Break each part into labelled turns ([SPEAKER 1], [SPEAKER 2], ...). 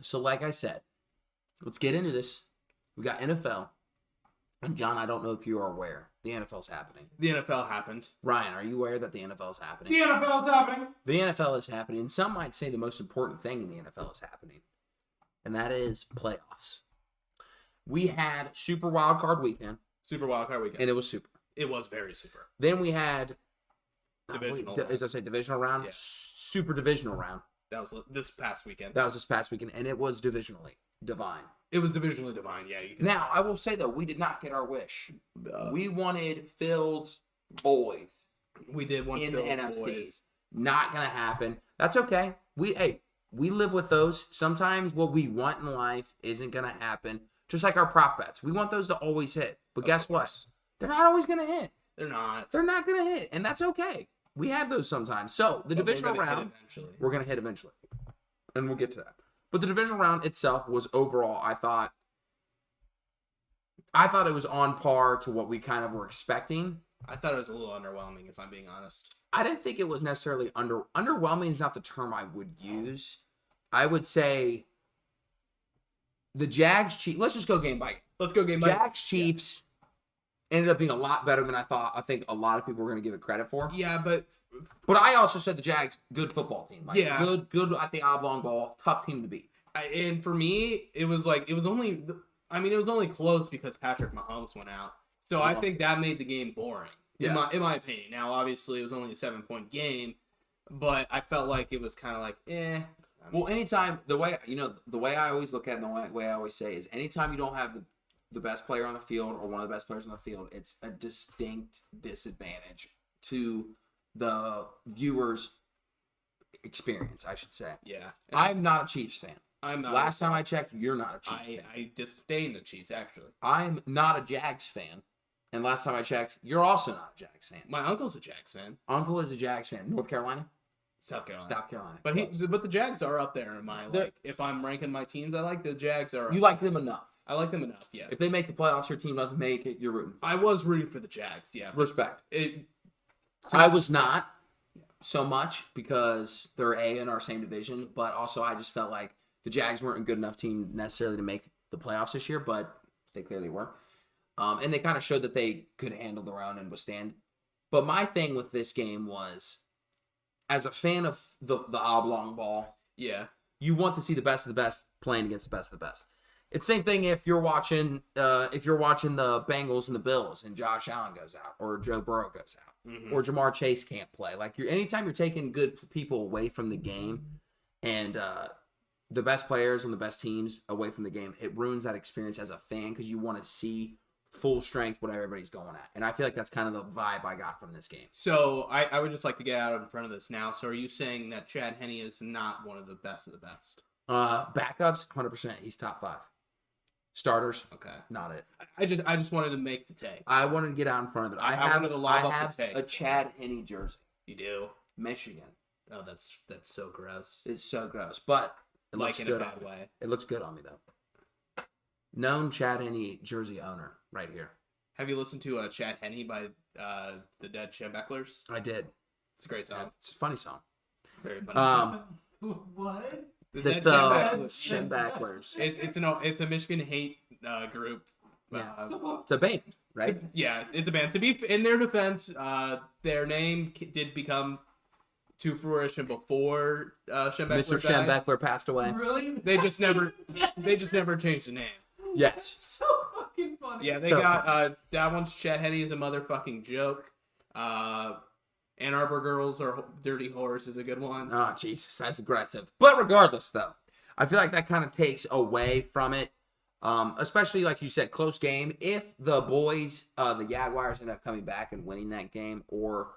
[SPEAKER 1] So like I said, let's get into this. We got NFL. And John, I don't know if you are aware. The NFL's happening.
[SPEAKER 2] The NFL happened.
[SPEAKER 1] Ryan, are you aware that the NFL's happening?
[SPEAKER 3] The NFL is happening.
[SPEAKER 1] The NFL is happening. And some might say the most important thing in the NFL is happening. And that is playoffs. We had Super Wildcard Weekend.
[SPEAKER 2] Super Wildcard Weekend.
[SPEAKER 1] And it was super.
[SPEAKER 2] It was very super.
[SPEAKER 1] Then we had...
[SPEAKER 2] Divisional.
[SPEAKER 1] As I say, divisional round?
[SPEAKER 2] Yeah.
[SPEAKER 1] Super divisional round.
[SPEAKER 2] That was this past weekend.
[SPEAKER 1] That was this past weekend. And it was divisionally divine.
[SPEAKER 2] It was divisionally divine, yeah. You can...
[SPEAKER 1] Now, I will say, though, we did not get our wish. We wanted Phil's boys
[SPEAKER 2] We did one
[SPEAKER 1] in the NFC.
[SPEAKER 2] boys.
[SPEAKER 1] Not going to happen. That's okay. We live with those. Sometimes what we want in life isn't going to happen. Just like our prop bets. We want those to always hit. But guess what? They're not always going to hit.
[SPEAKER 2] They're not.
[SPEAKER 1] They're not going to hit. And that's okay. We have those sometimes. So, the divisional round, we're going to hit eventually. And we'll get to that. But the divisional round itself was overall, I thought it was on par to what we kind of were expecting.
[SPEAKER 2] I thought it was a little underwhelming, if I'm being honest.
[SPEAKER 1] I didn't think it was necessarily underwhelming is not the term I would use. I would say the Jags Chiefs. Let's just go game by game.
[SPEAKER 2] Let's go game by game.
[SPEAKER 1] Jags Chiefs ended up being a lot better than I thought. I think a lot of people were going to give it credit for.
[SPEAKER 2] Yeah, but
[SPEAKER 1] I also said the Jags, good football team. Like,
[SPEAKER 2] yeah.
[SPEAKER 1] Good at the oblong ball. Tough team to beat.
[SPEAKER 2] And for me, it was only close because Patrick Mahomes went out. So I think that made the game boring, in my opinion. Now, obviously, it was only a 7-point game, but I felt like it was kind of like,
[SPEAKER 1] Well, anytime, the way I always look at it and the way I always say is anytime you don't have the best player on the field or one of the best players on the field, it's a distinct disadvantage to the viewer's experience, I should say.
[SPEAKER 2] Yeah.
[SPEAKER 1] I'm not a Chiefs fan.
[SPEAKER 2] I'm not.
[SPEAKER 1] Last time I checked, you're not a Chiefs fan.
[SPEAKER 2] I disdain the Chiefs, actually.
[SPEAKER 1] I'm not a Jags fan. And last time I checked, you're also not a Jags fan.
[SPEAKER 2] My uncle's a Jags fan.
[SPEAKER 1] Uncle is a Jags fan. North Carolina?
[SPEAKER 2] South Carolina.
[SPEAKER 1] South Carolina.
[SPEAKER 2] But the Jags are up there in my, if I'm ranking my teams, I like the Jags are.
[SPEAKER 1] You like them enough.
[SPEAKER 2] I like them enough, yeah.
[SPEAKER 1] If they make the playoffs, your team doesn't make it, you're rooting.
[SPEAKER 2] I was rooting for the Jags, yeah.
[SPEAKER 1] Respect.
[SPEAKER 2] I
[SPEAKER 1] I was not so much because they're in our same division, but also I just felt like the Jags weren't a good enough team necessarily to make the playoffs this year, but they clearly were. And they kind of showed that they could handle the round and withstand. But my thing with this game was, as a fan of the oblong ball,
[SPEAKER 2] yeah,
[SPEAKER 1] you want to see the best of the best playing against the best of the best. It's the same thing if you're watching the Bengals and the Bills and Josh Allen goes out or Joe Burrow goes out or Jamar Chase can't play. Like anytime you're taking good people away from the game and the best players on the best teams away from the game, it ruins that experience as a fan because you want to see full strength what everybody's going at. And I feel like that's kind of the vibe I got from this game.
[SPEAKER 2] So I would just like to get out in front of this now. So are you saying that Chad Henne is not one of the best of the best?
[SPEAKER 1] Backups, 100%. He's top 5. Starters,
[SPEAKER 2] okay,
[SPEAKER 1] not it.
[SPEAKER 2] I just wanted to make the take.
[SPEAKER 1] I wanted to get out in front of it. I have a Chad Henne jersey.
[SPEAKER 2] You do?
[SPEAKER 1] Michigan.
[SPEAKER 2] Oh, that's so gross.
[SPEAKER 1] It's so gross, but it looks
[SPEAKER 2] in
[SPEAKER 1] good
[SPEAKER 2] a bad way.
[SPEAKER 1] It looks good on me though. Known Chad Henne jersey owner right here.
[SPEAKER 2] Have you listened to Chad Henne by the Dead Schembechlers?
[SPEAKER 1] I did.
[SPEAKER 2] It's a great song.
[SPEAKER 1] Yeah, it's a funny song.
[SPEAKER 2] Very funny.
[SPEAKER 3] What?
[SPEAKER 2] The
[SPEAKER 1] Schembechlers.
[SPEAKER 2] It's a Michigan hate group.
[SPEAKER 1] Yeah. It's a band, right?
[SPEAKER 2] Yeah, it's a band. To be in their defense, their name did become to fruition before Schembechler
[SPEAKER 1] Mr. Schembechler passed away.
[SPEAKER 3] Really?
[SPEAKER 2] They just never changed the name.
[SPEAKER 1] Yes.
[SPEAKER 3] So fucking funny.
[SPEAKER 2] Yeah, they got that one's Chad Henne is a motherfucking joke. Ann Arbor Girls or Dirty Horse is a good one.
[SPEAKER 1] Oh, Jesus, that's aggressive. But regardless, though, I feel like that kind of takes away from it. Especially, like you said, close game. If the boys, the Jaguars, end up coming back and winning that game or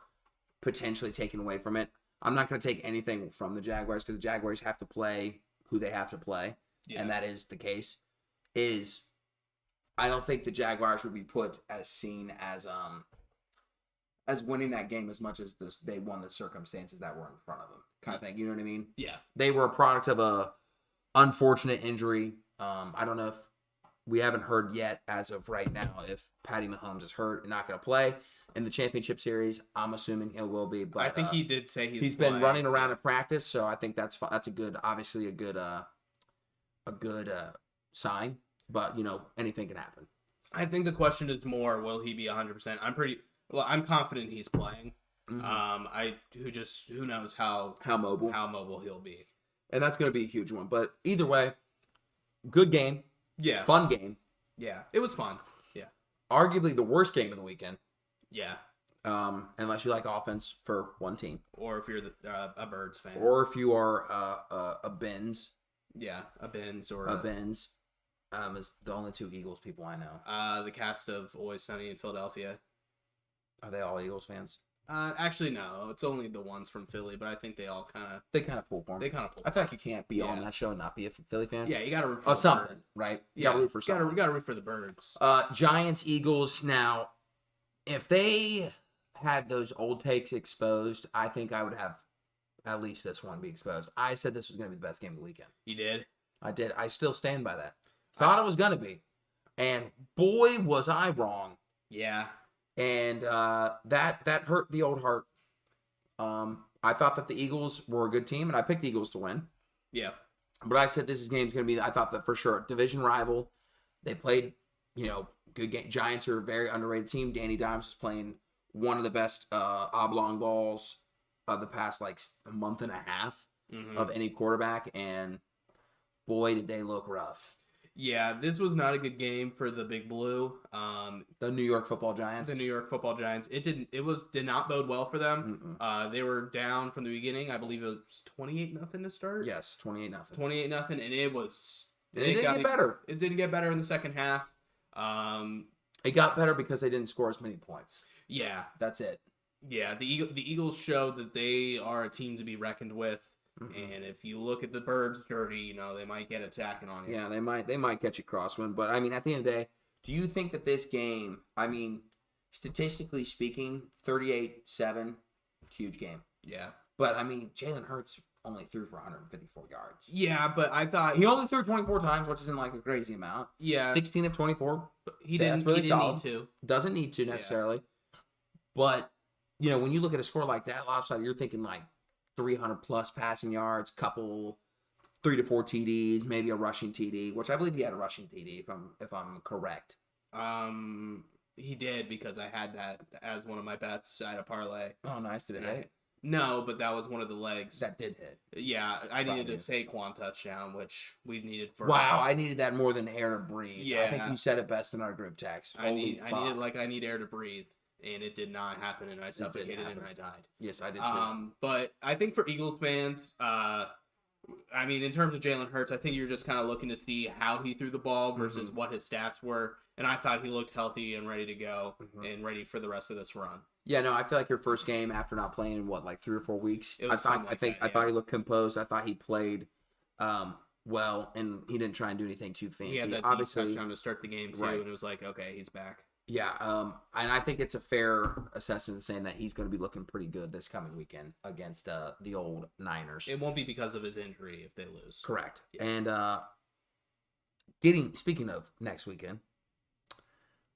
[SPEAKER 1] potentially taking away from it, I'm not going to take anything from the Jaguars because the Jaguars have to play who they have to play, and that is the case. I don't think the Jaguars would be put as seen as winning that game as much as they won the circumstances that were in front of them, kind of thing. You know what I mean?
[SPEAKER 2] Yeah.
[SPEAKER 1] They were a product of a unfortunate injury. I don't know if we haven't heard yet as of right now if Patty Mahomes is hurt and not going to play in the championship series. I'm assuming he will be, but
[SPEAKER 2] I think he did say
[SPEAKER 1] he's been running around in practice, so I think that's a good, obviously a good a good sign, but anything can happen.
[SPEAKER 2] I think the question is more, will he be 100%? I'm confident he's playing. Who knows how mobile he'll be.
[SPEAKER 1] And that's going to be a huge one. But either way, good game.
[SPEAKER 2] Yeah.
[SPEAKER 1] Fun game.
[SPEAKER 2] Yeah. It was fun. Yeah.
[SPEAKER 1] Arguably the worst game of the weekend.
[SPEAKER 2] Yeah.
[SPEAKER 1] Unless you like offense for one team.
[SPEAKER 2] Or if you're a Birds fan.
[SPEAKER 1] Or if you are a Benz.
[SPEAKER 2] Yeah. A Benz or
[SPEAKER 1] a Benz. Is the only two Eagles people I know.
[SPEAKER 2] The cast of Always Sunny in Philadelphia.
[SPEAKER 1] Are they all Eagles fans?
[SPEAKER 2] Actually, no. It's only the ones from Philly, but I think they all kind of...
[SPEAKER 1] They kind of pull for them. I feel like you can't be on that show and not be a Philly fan.
[SPEAKER 2] Yeah, you got to root for
[SPEAKER 1] something, right? You got to root for something.
[SPEAKER 2] You got to root for the Birds.
[SPEAKER 1] Giants, Eagles. Now, if they had those old takes exposed, I think I would have at least this one be exposed. I said this was going to be the best game of the weekend.
[SPEAKER 2] You did?
[SPEAKER 1] I did. I still stand by that. Thought it was going to be. And boy, was I wrong.
[SPEAKER 2] Yeah.
[SPEAKER 1] And that hurt the old heart. I thought that the Eagles were a good team, and I picked the Eagles to win.
[SPEAKER 2] Yeah.
[SPEAKER 1] But I said this game's going to be, I thought that for sure, division rival. They played, good game. Giants are a very underrated team. Danny Dimes is playing one of the best oblong balls of the past, a month and a half of any quarterback. And boy, did they look rough.
[SPEAKER 2] Yeah, this was not a good game for the Big Blue.
[SPEAKER 1] The New York Football Giants.
[SPEAKER 2] It did not bode well for them. They were down from the beginning. I believe it was 28-0 to start.
[SPEAKER 1] Yes, 28-0.
[SPEAKER 2] 28-0, and it was.
[SPEAKER 1] It didn't get better.
[SPEAKER 2] It didn't get better in the second half.
[SPEAKER 1] It got better because they didn't score as many points.
[SPEAKER 2] Yeah,
[SPEAKER 1] that's it.
[SPEAKER 2] Yeah, the Eagles showed that they are a team to be reckoned with. And if you look at the Birds dirty, they might get attacking on you.
[SPEAKER 1] Yeah, they might catch a crosswind. But, at the end of the day, do you think that this game, statistically speaking, 38-7, huge game.
[SPEAKER 2] Yeah.
[SPEAKER 1] But, Jalen Hurts only threw for 154 yards.
[SPEAKER 2] Yeah, but I thought...
[SPEAKER 1] He only threw 24 times, which isn't, a crazy amount.
[SPEAKER 2] Yeah.
[SPEAKER 1] 16 of 24.
[SPEAKER 2] He didn't need to.
[SPEAKER 1] Doesn't need to, necessarily. Yeah. But, when you look at a score like that, lopsided, you're thinking, 300 plus passing yards, couple 3 to 4 TDs, maybe a rushing TD, which I believe he had a rushing TD if I'm correct.
[SPEAKER 2] He did because I had that as one of my bets. I had a parlay.
[SPEAKER 1] Oh, nice. Did it hit?
[SPEAKER 2] No, but that was one of the legs.
[SPEAKER 1] That did hit.
[SPEAKER 2] Yeah, I needed a Saquon touchdown, which we needed for...
[SPEAKER 1] Wow, I needed that more than air to breathe.
[SPEAKER 2] Yeah.
[SPEAKER 1] I think you said it best in our group text.
[SPEAKER 2] I need air to breathe. And it did not happen, and I suffocated and I died.
[SPEAKER 1] Yes, I did too.
[SPEAKER 2] But I think for Eagles fans, in terms of Jalen Hurts, I think you're just kind of looking to see how he threw the ball versus what his stats were. And I thought he looked healthy and ready to go and ready for the rest of this run.
[SPEAKER 1] Yeah, no, I feel like your first game after not playing in 3 or 4 weeks. I thought he looked composed. I thought he played well, and he didn't try and do anything too fancy.
[SPEAKER 2] He had that deep touchdown to start the game too, and it was like, okay, he's back.
[SPEAKER 1] Yeah, and I think it's a fair assessment saying that he's going to be looking pretty good this coming weekend against the old Niners.
[SPEAKER 2] It won't be because of his injury if they lose.
[SPEAKER 1] Correct. Yeah. And speaking of next weekend,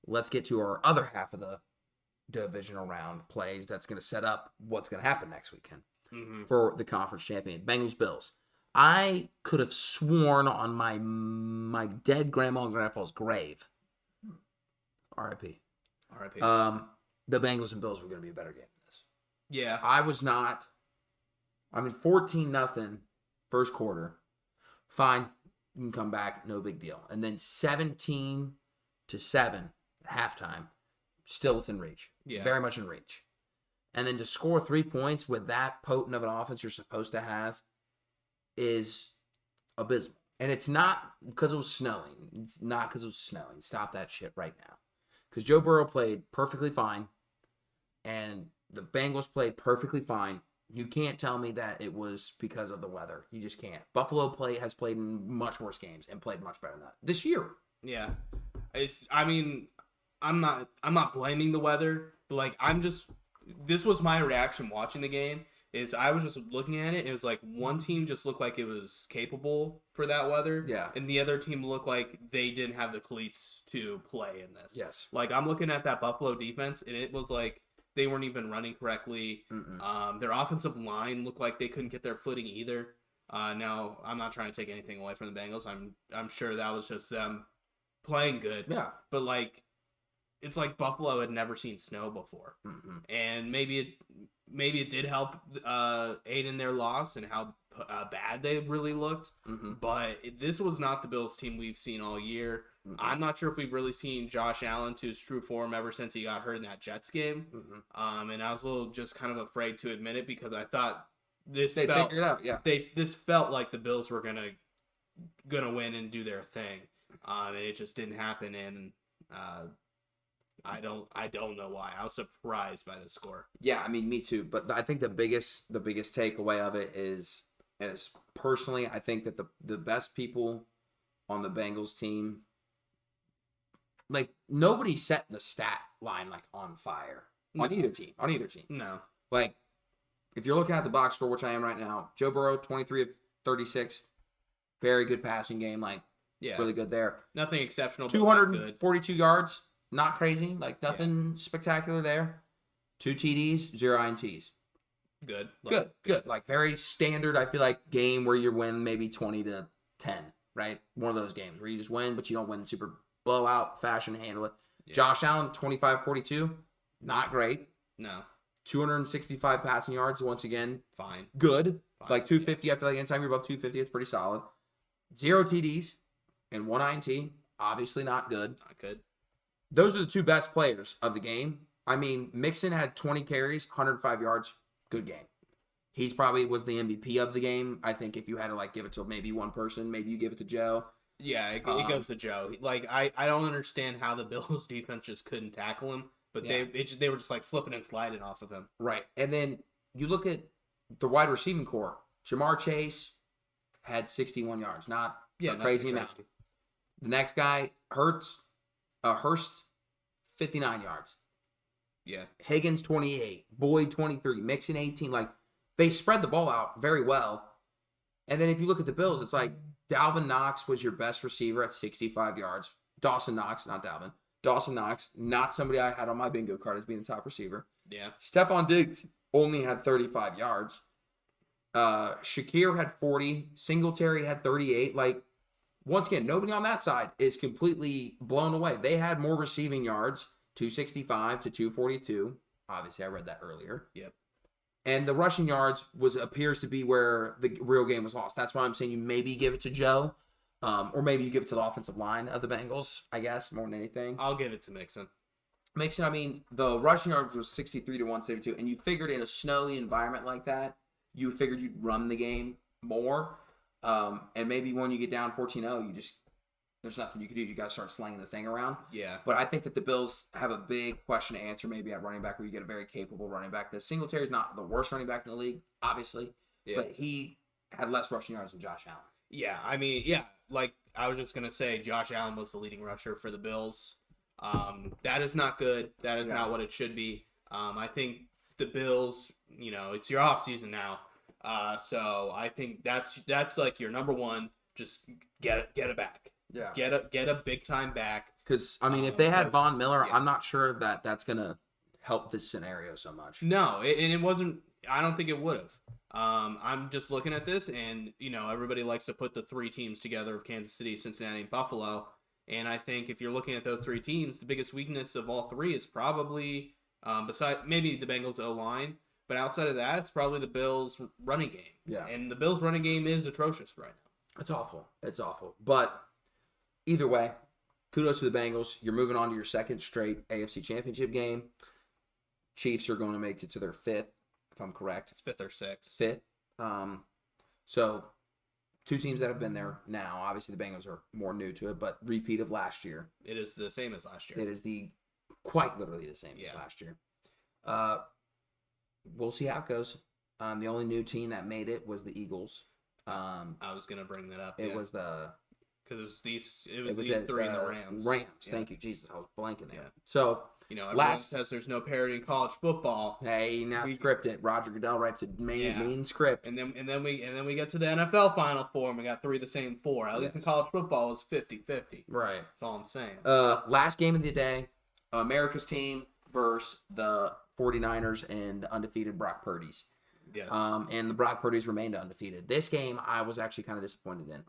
[SPEAKER 1] let's get to our other half of the divisional round play that's going to set up what's going to happen next weekend for the conference champion, Bengals Bills. I could have sworn on my dead grandma and grandpa's grave, R.I.P. The Bengals and Bills were going to be a better game than this.
[SPEAKER 2] Yeah.
[SPEAKER 1] I was not. 14-0 first quarter. Fine. You can come back. No big deal. And then 17-7 at halftime. Still within reach.
[SPEAKER 2] Yeah.
[SPEAKER 1] Very much in reach. And then to score 3 points with that potent of an offense you're supposed to have is abysmal. And it's not because it was snowing. It's not because it was snowing. Stop that shit right now. Because Joe Burrow played perfectly fine, and the Bengals played perfectly fine. You can't tell me that it was because of the weather. You just can't. Buffalo has played in much worse games and played much better than that this year.
[SPEAKER 2] Yeah, I'm not blaming the weather, but this was my reaction watching the game. Is I was just looking at it. It was like one team just looked like it was capable for that weather.
[SPEAKER 1] Yeah.
[SPEAKER 2] And the other team looked like they didn't have the cleats to play in this.
[SPEAKER 1] Yes.
[SPEAKER 2] I'm looking at that Buffalo defense, and it was like they weren't even running correctly. Their offensive line looked like they couldn't get their footing either. Now, I'm not trying to take anything away from the Bengals. I'm sure that was just them playing good.
[SPEAKER 1] Yeah.
[SPEAKER 2] But like, it's like Buffalo had never seen snow before, and maybe it did help aid in their loss and how bad they really looked. But this was not the Bills team we've seen all year. I'm not sure if we've really seen Josh Allen to his true form ever since he got hurt in that Jets game. And I was a little just kind of afraid to admit it because I thought they figured
[SPEAKER 1] it out. Yeah.
[SPEAKER 2] This felt like the Bills were gonna win and do their thing, and it just didn't happen. And I don't know why. I was surprised by the score.
[SPEAKER 1] Yeah, I mean, me too. But I think the biggest takeaway of it is personally, I think that the best people on the Bengals team, like nobody set the stat line like on fire on either team.
[SPEAKER 2] No.
[SPEAKER 1] Like, if you're looking at the box score, which I am right now, Joe Burrow, 23 of 36, very good passing game, like really good there.
[SPEAKER 2] Nothing exceptional.
[SPEAKER 1] 242 yards, not crazy, like nothing spectacular there. 2 TDs, 0 INTs.
[SPEAKER 2] Good.
[SPEAKER 1] Good. Like very standard, I feel like, game where you win maybe 20-10, right? One of those games where you just win, but you don't win the super blowout fashion, handle it. Yeah. Josh Allen, 25-42, not great.
[SPEAKER 2] No.
[SPEAKER 1] 265 passing yards, once again.
[SPEAKER 2] Fine.
[SPEAKER 1] Good. Like 250, I feel like anytime you're above 250, it's pretty solid. 0 TDs and 1 INT. Obviously not good.
[SPEAKER 2] Not good.
[SPEAKER 1] Those are the two best players of the game. I mean, Mixon had 20 carries, 105 yards. Good game. He's probably was the MVP of the game. I think if you had to like give it to maybe one person, maybe you give it to Joe.
[SPEAKER 2] Yeah, it goes to Joe. Like I don't understand how the Bills defense just couldn't tackle him, but they were just like slipping and sliding off of him.
[SPEAKER 1] Right. And then you look at the wide receiving core. Jamar Chase had 61 yards. Not a crazy amount. The next guy, Hurst, 59 yards.
[SPEAKER 2] Yeah.
[SPEAKER 1] Higgins, 28. Boyd, 23. Mixon, 18. Like, they spread the ball out very well. And then if you look at the Bills, it's like Dalvin Knox was your best receiver at 65 yards. Dawson Knox, not Dalvin. Dawson Knox, not somebody I had on my bingo card as being the top receiver.
[SPEAKER 2] Yeah.
[SPEAKER 1] Stephon Diggs only had 35 yards. Shakir had 40. Singletary had 38. Like, once again, nobody on that side is completely blown away. They had more receiving yards, 265 to 242. Obviously, I read that earlier.
[SPEAKER 2] Yep.
[SPEAKER 1] And the rushing yards appears to be where the real game was lost. That's why I'm saying you maybe give it to Joe, or maybe you give it to the offensive line of the Bengals, I guess, more than anything.
[SPEAKER 2] I'll give it to Mixon.
[SPEAKER 1] Mixon, I mean, the rushing yards was 63 to 172, and you figured in a snowy environment like that, you figured you'd run the game more. And maybe when you get down 14-0, there's nothing you can do. You got to start slinging the thing around.
[SPEAKER 2] Yeah.
[SPEAKER 1] But I think that the Bills have a big question to answer maybe at running back where you get a very capable running back. The Singletary's not the worst running back in the league, obviously. Yeah. But he had less rushing yards than Josh Allen.
[SPEAKER 2] Yeah, I mean, like I was just going to say, Josh Allen was the leading rusher for the Bills. That is not good. That is not what it should be. I think the Bills, it's your off season now. So I think that's like your number one. Just get it back.
[SPEAKER 1] Yeah.
[SPEAKER 2] Get a big time back.
[SPEAKER 1] Because I mean, if they had Von Miller, I'm not sure that that's gonna help this scenario so much.
[SPEAKER 2] No, it wasn't. I don't think it would have. I'm just looking at this, and everybody likes to put the three teams together of Kansas City, Cincinnati, and Buffalo. And I think if you're looking at those three teams, the biggest weakness of all three is probably beside maybe the Bengals O-line. But outside of that, it's probably the Bills' running game.
[SPEAKER 1] Yeah.
[SPEAKER 2] And the Bills' running game is atrocious right now.
[SPEAKER 1] It's awful. But either way, kudos to the Bengals. You're moving on to your second straight AFC Championship game. Chiefs are going to make it to their fifth, if I'm correct.
[SPEAKER 2] It's fifth or sixth.
[SPEAKER 1] Fifth. So two teams that have been there now. Obviously, the Bengals are more new to it, but repeat of last year.
[SPEAKER 2] It is the same as last year.
[SPEAKER 1] It is quite literally the same as last year. We'll see how it goes. The only new team that made it was the Eagles.
[SPEAKER 2] I was gonna bring that up.
[SPEAKER 1] It was the
[SPEAKER 2] because it was these three and the Rams.
[SPEAKER 1] Rams. Yeah. Thank you, Jesus. I was blanking there.
[SPEAKER 2] Yeah.
[SPEAKER 1] So
[SPEAKER 2] everyone says there's no parity in college football.
[SPEAKER 1] Hey, now script it. Roger Goodell writes a main script.
[SPEAKER 2] And then we get to the NFL Final Four, and we got three of the same four. At least in college football, it was 50-50.
[SPEAKER 1] Right.
[SPEAKER 2] That's all I'm saying.
[SPEAKER 1] Last game of the day, America's team versus the 49ers and the undefeated Brock Purdy's.
[SPEAKER 2] Yes.
[SPEAKER 1] And the Brock Purdy's remained undefeated. This game, I was actually kind of disappointed in.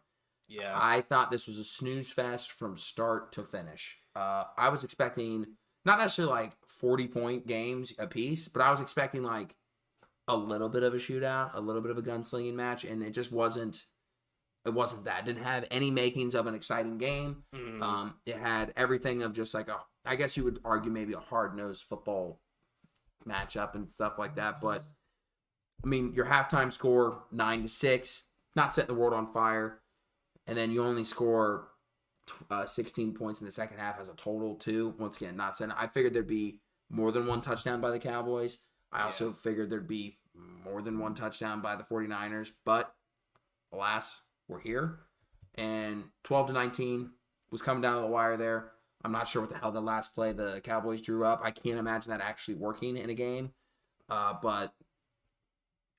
[SPEAKER 2] Yeah.
[SPEAKER 1] I thought this was a snooze fest from start to finish. I was expecting not necessarily like 40-point games apiece, but I was expecting like a little bit of a shootout, a little bit of a gunslinging match, and it just wasn't. It wasn't that. It didn't have any makings of an exciting game. It had everything of just like I guess you would argue maybe a hard-nosed football matchup and stuff like that. But I mean, your halftime score 9-6, not setting the world on fire, and then you only score 16 points in the second half as a total too. Once again, not setting. I figured there'd be more than one touchdown by the Cowboys. I also figured there'd be more than one touchdown by the 49ers, but alas, we're here. And 12-19 was coming down to the wire there. I'm not sure what the hell the last play the Cowboys drew up. I can't imagine that actually working in a game. But,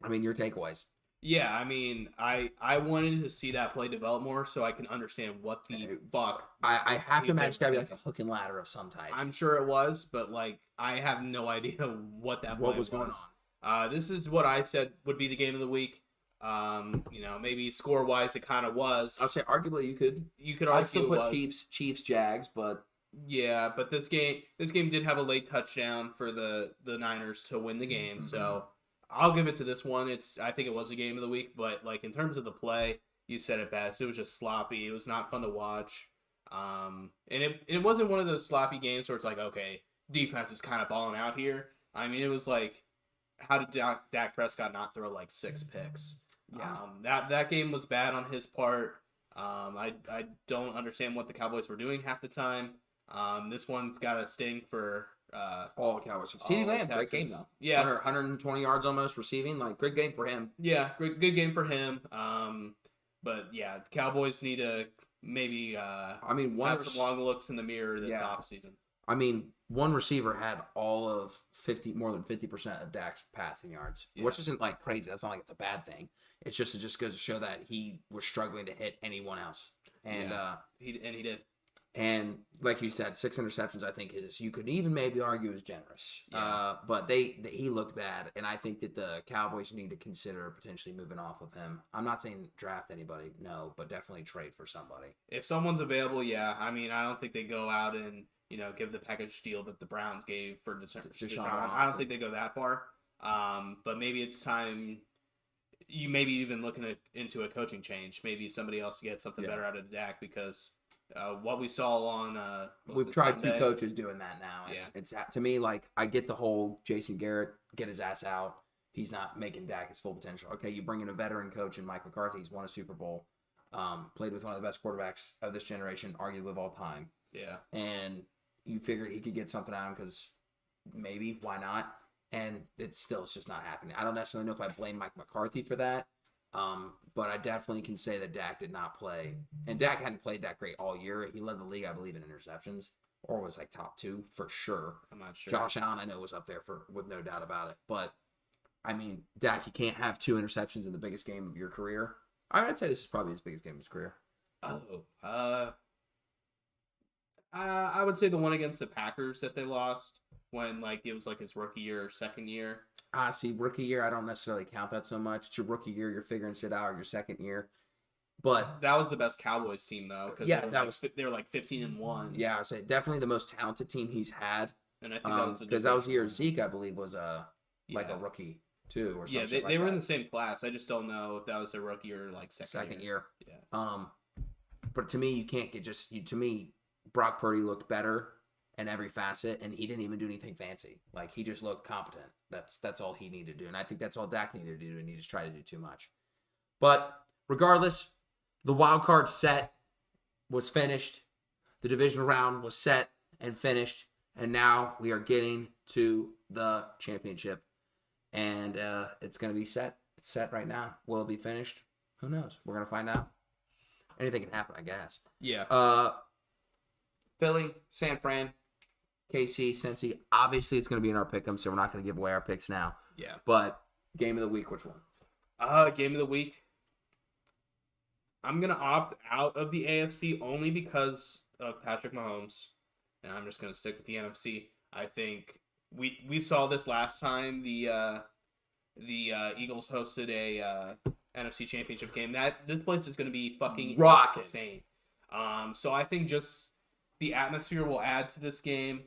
[SPEAKER 1] I mean, your takeaways.
[SPEAKER 2] Yeah, I mean, I wanted to see that play develop more so I can understand what the fuck.
[SPEAKER 1] I have to imagine it's got to be like a hook and ladder of some type.
[SPEAKER 2] I'm sure it was, but like I have no idea what that play
[SPEAKER 1] What was going on?
[SPEAKER 2] This is what I said would be the game of the week. Maybe score wise it kind of was.
[SPEAKER 1] I'll say arguably you could
[SPEAKER 2] argue
[SPEAKER 1] still
[SPEAKER 2] it
[SPEAKER 1] put
[SPEAKER 2] was.
[SPEAKER 1] Chiefs Jags, but
[SPEAKER 2] Yeah, but this game did have a late touchdown for the Niners to win the game, so I'll give it to this one. I think it was a game of the week, but like in terms of the play, you said it best. It was just sloppy. It was not fun to watch. And it wasn't one of those sloppy games where it's like, okay, defense is kind of balling out here. I mean, it was like, how did Dak Prescott not throw like 6 picks?
[SPEAKER 1] Yeah.
[SPEAKER 2] That game was bad on his part. I don't understand what the Cowboys were doing half the time. This one's got a sting for
[SPEAKER 1] all the Cowboys. CeeDee Lamb, great game though.
[SPEAKER 2] Yeah,
[SPEAKER 1] 120 yards almost receiving, like great game for him.
[SPEAKER 2] Yeah, good game for him. But yeah, the Cowboys need to maybe have some long looks in the mirror this offseason.
[SPEAKER 1] I mean, one receiver had all of more than 50% of Dak's passing yards, which isn't like crazy. That's not like it's a bad thing. It just goes to show that he was struggling to hit anyone else, and
[SPEAKER 2] he did.
[SPEAKER 1] And like you said, 6 interceptions, I think you could even maybe argue is generous.
[SPEAKER 2] Yeah.
[SPEAKER 1] But he looked bad, and I think that the Cowboys need to consider potentially moving off of him. I'm not saying draft anybody, no, but definitely trade for somebody.
[SPEAKER 2] If someone's available, yeah. I mean, I don't think they go out and give the package deal that the Browns gave for Deshaun. I don't think they go that far. But maybe it's time. You maybe even looking into a coaching change. Maybe somebody else gets something better out of Dak because. What we saw on
[SPEAKER 1] we've tried Sunday. 2 coaches doing that now. And
[SPEAKER 2] yeah,
[SPEAKER 1] it's to me like I get the whole Jason Garrett get his ass out. He's not making Dak his full potential. Okay, you bring in a veteran coach in Mike McCarthy. He's won a Super Bowl, played with one of the best quarterbacks of this generation, arguably of all time.
[SPEAKER 2] Yeah,
[SPEAKER 1] and you figured he could get something out of him because maybe why not? And it's just not happening. I don't necessarily know if I blame Mike McCarthy for that. But I definitely can say that Dak did not play. And Dak hadn't played that great all year. He led the league, I believe, in interceptions. Or was like top 2 for sure.
[SPEAKER 2] I'm not sure.
[SPEAKER 1] Josh Allen, I know, was up there with no doubt about it. But, I mean, Dak, you can't have 2 interceptions in the biggest game of your career. I'd say this is probably his biggest game of his career.
[SPEAKER 2] I would say the one against the Packers that they lost when it was his rookie year or second year.
[SPEAKER 1] See, rookie year, I don't necessarily count that so much. It's your rookie year, you're figuring shit out, or your second year. But
[SPEAKER 2] that was the best Cowboys team though, because they were 15-1.
[SPEAKER 1] Yeah, I say definitely the most talented team he's had.
[SPEAKER 2] And I think
[SPEAKER 1] because that was the year Zeke, I believe, was a rookie too, or something.
[SPEAKER 2] Yeah, they were in the same class. I just don't know if that was their rookie or second year.
[SPEAKER 1] Yeah. But to me, you can't get to me, Brock Purdy looked better in every facet, and he didn't even do anything fancy. Like, he just looked competent. That's all he needed to do, and I think that's all Dak needed to do, and he just tried to do too much. But regardless, the wild card set was finished. The divisional round was set and finished, and now we are getting to the championship, and it's going to be set. It's set right now. Will it be finished? Who knows? We're going to find out. Anything can happen, I guess.
[SPEAKER 2] Yeah.
[SPEAKER 1] Philly, San Fran, KC, Cincy. Obviously, it's going to be in our pick'em, so we're not going to give away our picks now.
[SPEAKER 2] Yeah.
[SPEAKER 1] But game of the week, which one?
[SPEAKER 2] Game of the week. I'm going to opt out of the AFC only because of Patrick Mahomes, and I'm just going to stick with the NFC. I think we saw this last time the the Eagles hosted a NFC Championship game. This place is going to be fucking
[SPEAKER 1] Rocking.
[SPEAKER 2] insane. So I think just the atmosphere will add to this game.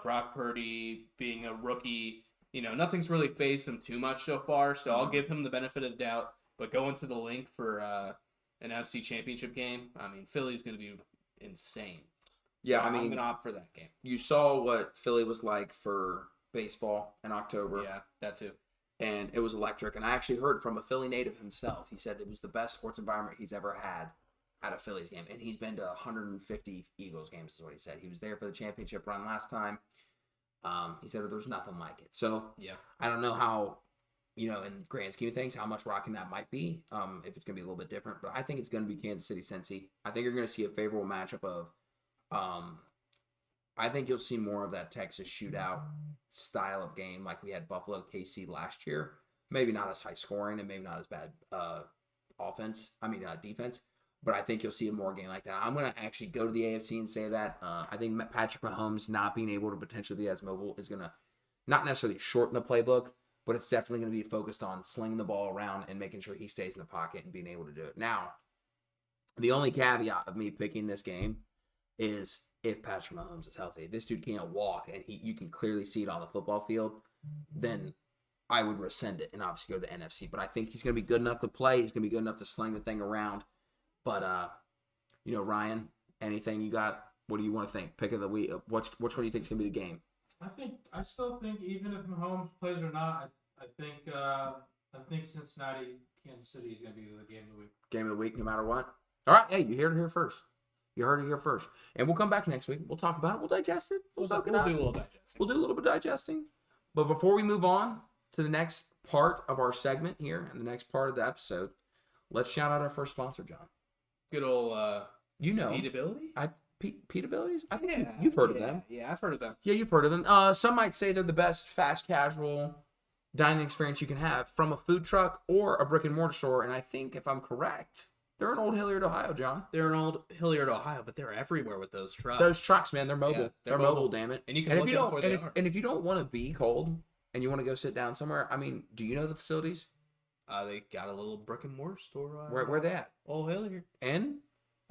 [SPEAKER 2] Brock Purdy being a rookie, nothing's really phased him too much so far. So I'll give him the benefit of the doubt. But going to the link for an NFC Championship game, Philly's going to be insane.
[SPEAKER 1] Yeah,
[SPEAKER 2] So I'm going to opt for that game.
[SPEAKER 1] you saw what Philly was like for baseball in October.
[SPEAKER 2] Yeah, that too.
[SPEAKER 1] And it was electric. And I actually heard from a Philly native himself. He said it was the best sports environment he's ever had at a Phillies game. And he's been to 150 Eagles games, is what he said. He was there for the championship run last time. He said there's nothing like it. So
[SPEAKER 2] Yeah.
[SPEAKER 1] I don't know how, in grand scheme of things, how much rocking that might be. If it's going to be a little bit different. But I think it's going to be Kansas City Cincy. I think you're going to see a favorable matchup of I think you'll see more of that Texas shootout style of game like we had Buffalo KC last year. Maybe not as high scoring and maybe not as bad defense. But I think you'll see a more game like that. I'm going to actually go to the AFC and say that. I think Patrick Mahomes not being able to potentially be as mobile is going to not necessarily shorten the playbook, but it's definitely going to be focused on slinging the ball around and making sure he stays in the pocket and being able to do it. Now, the only caveat of me picking this game is if Patrick Mahomes is healthy. If this dude can't walk and you can clearly see it on the football field, then I would rescind it and obviously go to the NFC. But I think he's going to be good enough to play. He's going to be good enough to sling the thing around. But, Ryan, anything you got? What do you want to think? Pick of the week. Which one do you think is going to be the game?
[SPEAKER 3] I still think even if Mahomes plays or not, I think Cincinnati, Kansas City is going to be the game of the week.
[SPEAKER 1] Game of the week, no matter what. All right, hey, you heard it here first. You heard it here first. And we'll come back next week. We'll talk about it. We'll digest it. We'll soak it up.
[SPEAKER 2] do a little digesting.
[SPEAKER 1] We'll do a little bit of digesting. But before we move on to the next part of our segment here and the next part of the episode, let's shout out our first sponsor, John.
[SPEAKER 2] Good old
[SPEAKER 1] Peatability? Peatabilities? I think
[SPEAKER 2] Yeah,
[SPEAKER 1] you've heard of them.
[SPEAKER 2] Yeah, I've heard of them.
[SPEAKER 1] Yeah, you've heard of them. Some might say they're the best fast casual dining experience you can have from a food truck or a brick and mortar store. And I think, if I'm correct, they're in Old Hilliard, Ohio, John.
[SPEAKER 2] They're in Old Hilliard, Ohio, but they're everywhere with those trucks.
[SPEAKER 1] Those trucks, man, they're mobile.
[SPEAKER 2] Yeah,
[SPEAKER 1] they're mobile, damn it.
[SPEAKER 2] And you can
[SPEAKER 1] and
[SPEAKER 2] look
[SPEAKER 1] if you
[SPEAKER 2] up
[SPEAKER 1] don't,
[SPEAKER 2] where
[SPEAKER 1] and
[SPEAKER 2] they
[SPEAKER 1] if,
[SPEAKER 2] are.
[SPEAKER 1] and if you don't want to be cold and you want to go sit down somewhere, do you know the facilities?
[SPEAKER 2] They got a little brick and mortar store.
[SPEAKER 1] Where they at?
[SPEAKER 2] Old Hilliard.
[SPEAKER 1] And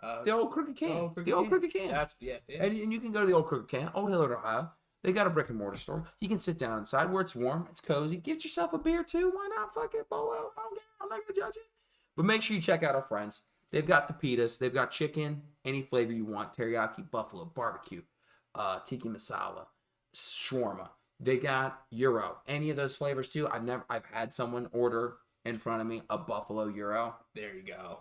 [SPEAKER 1] the old Crooked Can.
[SPEAKER 2] Crooked
[SPEAKER 1] The old
[SPEAKER 2] Can.
[SPEAKER 1] Crooked Can.
[SPEAKER 2] That's yeah.
[SPEAKER 1] And you can go to the old Crooked Can, Old Hilliard, Ohio. They got a brick and mortar store. You can sit down inside where it's warm, it's cozy. Get yourself a beer too. Why not? Fuck it, bowl out. I don't care. I'm not gonna judge you. But make sure you check out our friends. They've got the pitas. They've got chicken, any flavor you want. Teriyaki, buffalo, barbecue, tiki masala, shawarma. They got gyro. Any of those flavors too. I've had someone order in front of me a buffalo gyro.
[SPEAKER 2] There you go.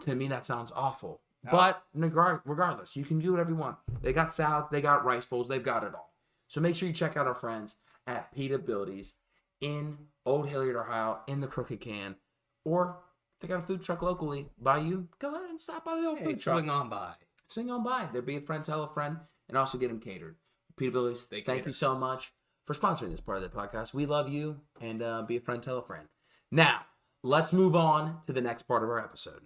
[SPEAKER 1] To me, that sounds awful. But regardless, you can do whatever you want. They got salads, they got rice bowls, they've got it all. So make sure you check out our friends at Peatabilities in Old Hilliard, Ohio, in the Crooked Can. Or if they got a food truck locally by you, go ahead and stop by the old food truck.
[SPEAKER 2] Swing on by.
[SPEAKER 1] Swing on by. There, be a friend, tell a friend, and also get them catered. Peatabilities, thank you so much for sponsoring this part of the podcast. We love you, and be a friend, tell a friend. Now, let's move on to the next part of our episode.